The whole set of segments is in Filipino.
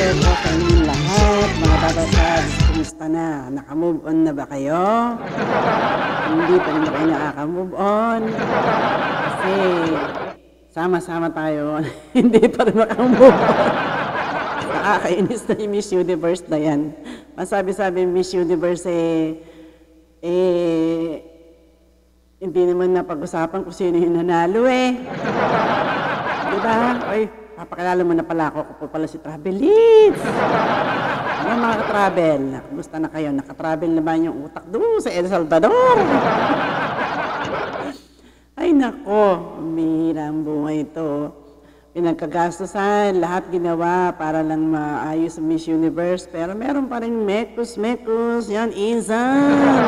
Hello po sa inyong lahat, mga babasads. Kumusta na? Naka-move on na ba kayo? Hindi pa rin ba kayo nakaka-move on? Kasi sama-sama tayo, hindi pa rin maka-move on. Nakakainis na yung Miss Universe na yan. Masabi-sabi Miss Universe hindi naman napag-usapan kung sino yung nanalo Diba? Ay, papakilala mo na pala ako po pala si Travelits. Ano mga ka-travel? Kumusta na kayo? Naka-travel na ba yung utak doon sa El Salvador? Ay nako, umihira ang buhay ito. Pinagkagastusan, lahat ginawa para lang maayos sa Miss Universe. Pero meron pa rin mekus. Yan, Izan.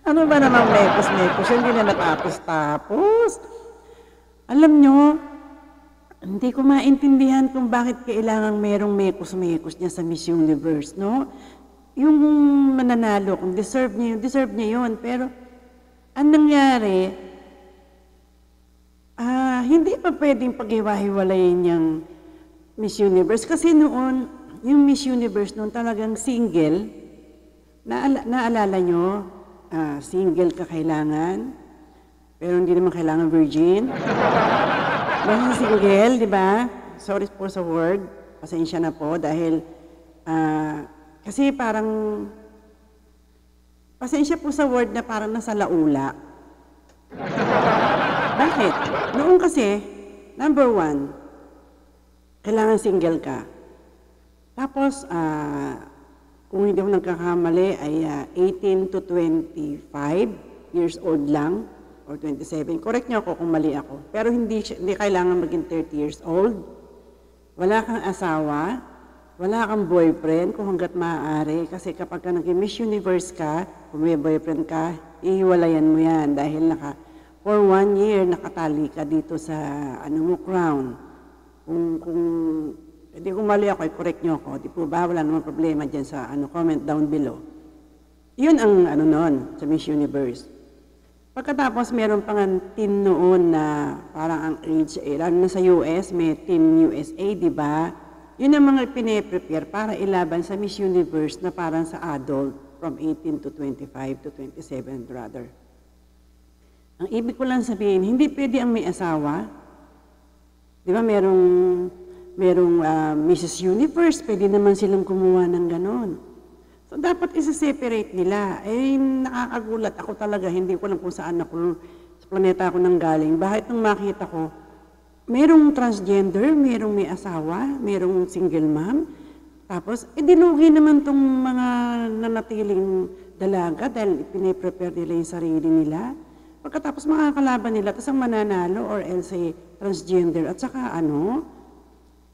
Ano ba namang mekus? Hindi na natapos-tapos. Alam nyo, hindi ko maintindihan kung bakit kailangan merong mekus niya sa Miss Universe, no? Yung mananalo, kung deserve niya yun. Pero, ang nangyari, hindi pa pwedeng paghiwa-hiwalayin yung Miss Universe. Kasi noon, yung Miss Universe noon talagang single. Naalala nyo, single ka kailangan, pero hindi naman kailangan virgin. Basta single, di ba? Sorry po sa word. Pasensya na po dahil kasi parang pasensya po sa word na parang nasa laula. Bakit? Noon kasi, number 1, kailangan single ka. Tapos, kung hindi ako nagkakamali, ay 18 to 25 years old lang, or 27. Correct niyo ako kung mali ako. Pero hindi kailangan maging 30 years old. Wala kang asawa, wala kang boyfriend kung hanggat maaari. Kasi kapag ka naging Miss Universe ka, kung may boyfriend ka, ihiwalayan mo yan. Dahil for 1 year, nakatali ka dito sa crown. Kung hindi ko mali ako, correct niyo ako. Di po ba? Wala namang problema dyan sa comment down below. Yun ang noon sa Miss Universe. Pagkatapos, meron pang team noon na parang ang age, lalo na sa US, may Team USA, di ba? Yun ang mga pine-prepare para ilaban sa Miss Universe na parang sa adult, from 18 to 25 to 27 rather. Ang ibig ko lang sabihin, hindi pwede ang may asawa. Di ba, merong Mrs. Universe, pwede naman silang kumuha ng ganon. So, dapat isa-separate nila. Nakakagulat ako talaga. Hindi ko alam kung saan ako, sa planeta ako nang galing. Bakit nung makita ko, merong transgender, merong may asawa, merong single mom. Tapos, dilugi naman tong mga nanatiling dalaga dahil piniprepare nila yung sarili nila. Pagkatapos makakalaban nila, tapos ang mananalo or else transgender. At saka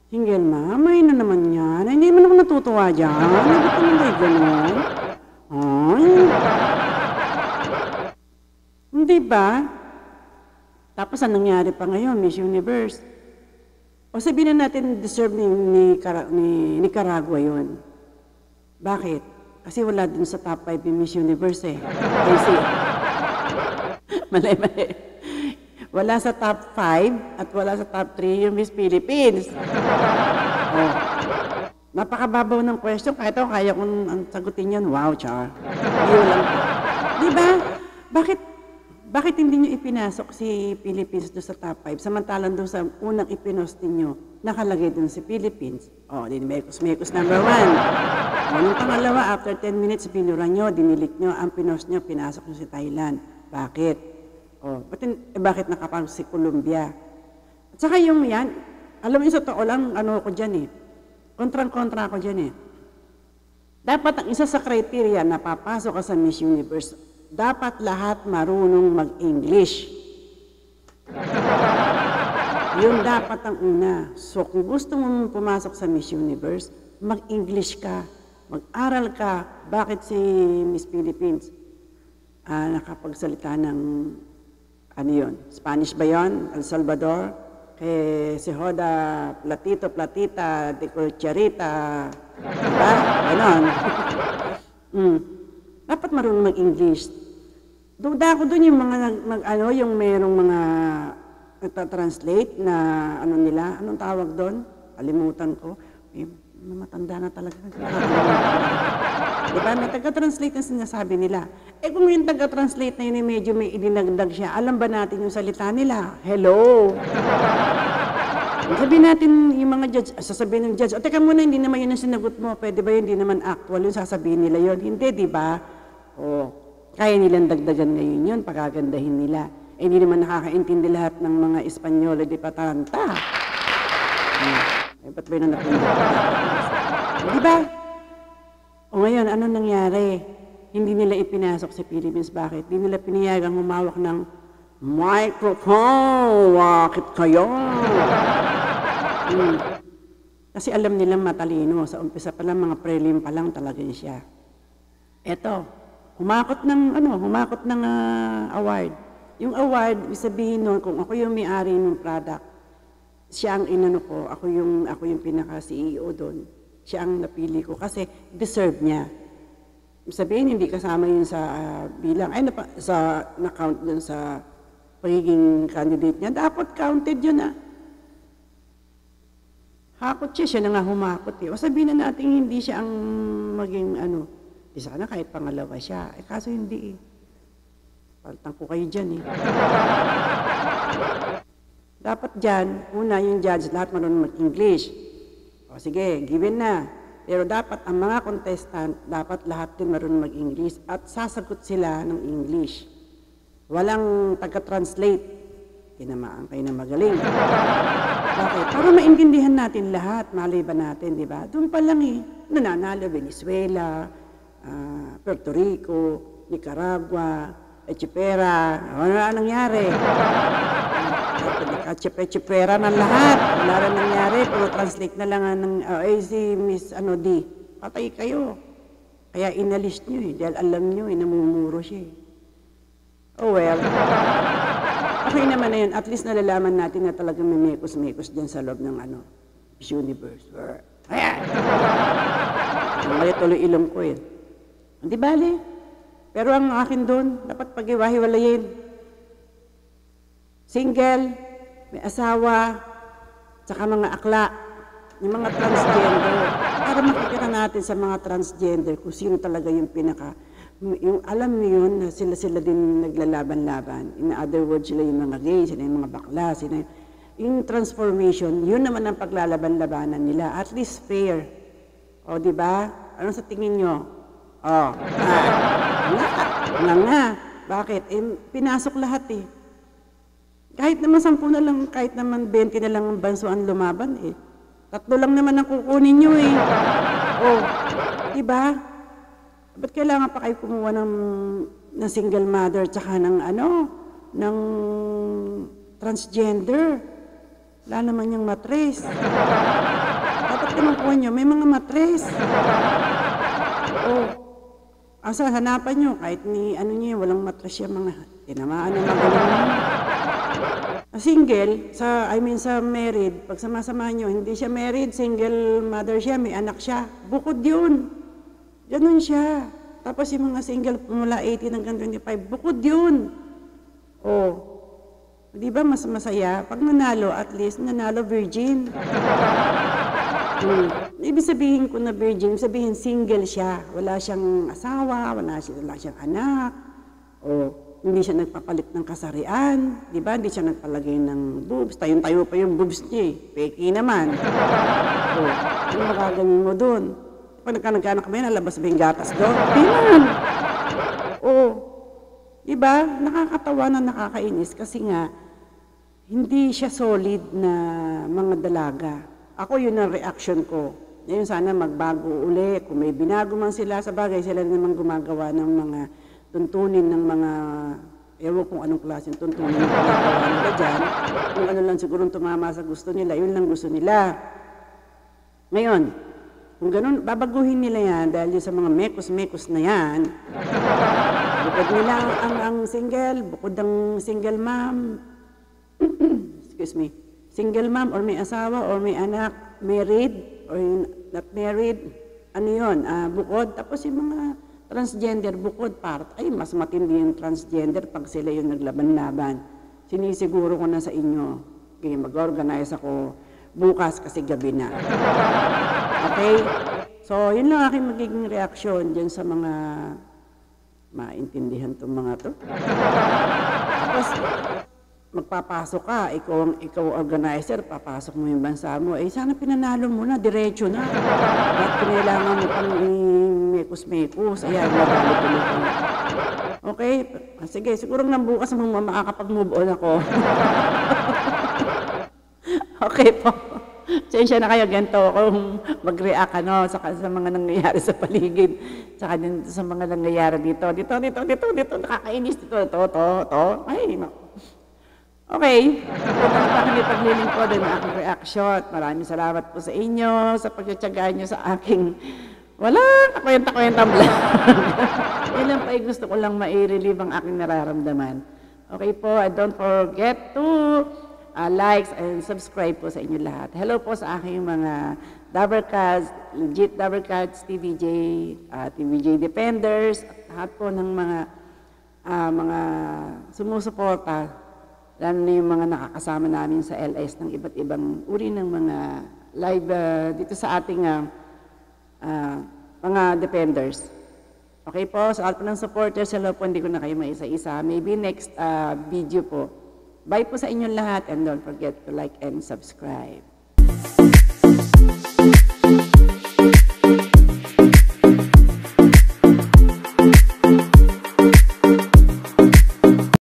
single mom, ay na naman yan. Ay, hindi man ako natutuwa dyan. Bakit naman kayo gano'n? Ay. Hindi ba? Tapos anong nangyari pa ngayon, Miss Universe? O sabihin na natin, deserve ni Nicaragua yun. Bakit? Kasi wala dun sa top 5 yung Miss Universe Kasi, mali. Wala sa top 5 at wala sa top 3 yung Miss Philippines. Napakababaw ng question. Kahit ako, kaya kong sagutin yan. Wow, char. Yun lang po. Diba? Bakit hindi nyo ipinasok si Philippines doon sa top 5? Samantalang doon sa unang ipinost ninyo, nakalagay doon si Philippines. Mekos number 1. Yung pangalawa, after 10 minutes, binura nyo, dinilik nyo, ang pinost nyo, pinasok nyo si Thailand. Bakit? Bakit nakapasok si Colombia? At saka yung yan, alam mo yung sa totoo lang, ko dyan kontrang-kontra ako dyan Dapat ang isa sa criteria na papasok ka sa Miss Universe, dapat lahat marunong mag-English. Yun dapat ang una. So kung gusto mong pumasok sa Miss Universe, mag-English ka, mag-aral ka. Bakit si Miss Philippines nakapagsalita ng Spanish ba yun? El Salvador? Si Hoda Platita, de Colcharita. Diba? Ganon. Dapat marunong mag-English. Duda ko dun yung yung merong mga nagta-translate na nila, anong tawag doon? kalimutan ko. Matanda na talaga. Diba? May taga-translate na sinasabi nila. Kung yung taga-translate na yun, medyo may idinagdag siya, alam ba natin yung salita nila? Hello? Sabihin natin yung mga judge, sasabihin ng judge, teka muna, hindi naman yun ang sinagot mo. Pwede ba yun? Hindi naman actual yun, sasabihin nila yun. Hindi, di ba? Kaya nilang dagdagan ngayon yun, pagagandahin nila. Hindi naman nakakaintindi lahat ng mga Espanyol, di patanta. Ba't ba yun ang di ba? Ngayon, ano nangyari? Hindi nila ipinasok sa Philippines. Bakit? Hindi nila pinayagang humawak ng microphone. Bakit kayo? Kasi alam nilang matalino. Sa umpisa pa lang, mga prelim pa lang talaga siya. Eto, humakot ng award. Yung award, sabihin nun, kung ako yung may-ari ng product, siya ang inano ko, ako yung pinaka-CEO doon. Siya ang napili ko kasi deserve niya. Sabihin, hindi kasama yun sa bilang, sa na-count dun sa pagiging candidate niya. Dapat counted yun Hakot siya na nga humakot O sabihin na natin hindi siya ang maging di sana kahit pangalawa siya. Kaso hindi Paltang ko kayo dyan Dapat dyan, una yung judge, lahat marunong mag-English. Sige, given na. Pero dapat ang mga contestant, dapat lahat din marunong mag-English at sasagot sila ng English. Walang taga-translate. Tinamaan kayo na magaling. Bakit? Para maintindihan natin lahat, malay ba natin, di ba? Doon pa lang nananalo Venezuela, Puerto Rico, Nicaragua, Echipera. Ano na nangyari? Chipera ng lahat. Wala na nangyari. Pero translate na lang ng si Miss D. Patay kayo. Kaya inalis nyo dahil alam nyo namumuro siya Oh well. Okay naman na yun. At least nalalaman natin na talagang may mekos-mekos dyan sa loob ng Miss Universe. Ayan. Ang tuloy ilong ko Hindi bali. Pero ang akin doon, dapat pag-iwahiwalayin. Single, may asawa, tsaka mga akla, yung mga transgender. Para makikita natin sa mga transgender kung sino talaga yung yung alam niyo yun na sila din naglalaban-laban. In other words, sila yung mga gay, sila yung mga bakla, yung transformation, yun naman ang paglalaban-labanan nila. At least fair. Di ba? Ano sa tingin nyo? Nga. Bakit? Pinasok lahat Kahit naman 10 na lang, kahit naman 20 na lang ang bansuan lumaban 3 lang naman ang kukunin nyo diba? Ba't kailangan pa kayo kumuha ng single mother tsaka ng ng transgender? Wala naman yung matres. Dapat kinukuha nyo, may mga matres. Asa, hanapan nyo, kahit walang matres siya mga tinamaan ng magaling single, sa married, pag sama-sama nyo, hindi siya married, single mother siya, may anak siya, bukod yun. Ganun siya. Tapos yung mga single mula 18 hanggang 25, bukod yun. Di ba mas masaya? Pag nanalo, at least nanalo virgin. Ibig sabihin ko na virgin, sabihin single siya. Wala siyang asawa, wala siyang anak. Hindi siya nagpapalit ng kasarian, di ba? Hindi siya nagpalagay ng boobs. Tayo pa yung boobs niya Peki naman. Ano makagamin mo doon? Pag nagkaanak ka ba yan, alabas ba yung gatas doon? Di naman. Di ba? Nakakatawa na nakakainis kasi nga, hindi siya solid na mga dalaga. Ako yun ang reaction ko. Ngayon sana magbago uli. Kung may binago man sila, sa bagay sila naman gumagawa ng mga tuntunin ng mga, ewan kung anong klaseng tuntunin ng ginagawa nila dyan. Kung ano lang siguro tumama sa gusto nila, yun lang gusto nila. Ngayon, kung ganun, babaguhin nila yan dahil sa mga mekos-mekos na yan. Bukod nila ang single, bukod ang single mom, excuse me, single mom or may asawa or may anak, married or not married, ano yun, bukod. Tapos yung mga transgender, bukod part, ay mas matindi yung transgender pag sila yung naglaban-laban. Sinisiguro ko na sa inyo, okay, mag-organize ako, bukas kasi gabi na. Okay? So, yun lang aking magiging reaksyon dyan sa mga maintindihan itong mga to. Tapos, magpapasok ka, ikaw organizer, papasok mo yung bansa mo, sana pinanalo mo na, diretso na. At kailangan mo pang mekos-mekos, ayan, nagalit-ulit ka. Okay? Sige, siguro nang bukas makakapag-move on ako. Okay po. Sensya na kayo, ganito kung mag-react sa mga nangyayari sa paligid, saka din sa mga nangyayari dito, nakakainis dito, ay, okay. Kung kami paglilingkod ng aking reaction, maraming salamat po sa inyo, sa pagtsatsagaan nyo sa aking kakwenta-kwentang vlog. Yan lang pa, gusto ko lang ma-relieve ang aking nararamdaman. Okay po, and don't forget to likes and subscribe po sa inyo lahat. Hello po sa aking mga Dabarkads, legit Dabarkads, TVJ, TVJ Defenders, at lahat po ng mga sumusuporta, lalo na yung mga nakakasama namin sa LS ng iba't ibang uri ng mga live dito sa ating mga defenders. Okay po, sa lahat po ng supporters, hello po, hindi ko na kayo maisa-isa. Maybe next video po. Bye po sa inyong lahat, and don't forget to like and subscribe.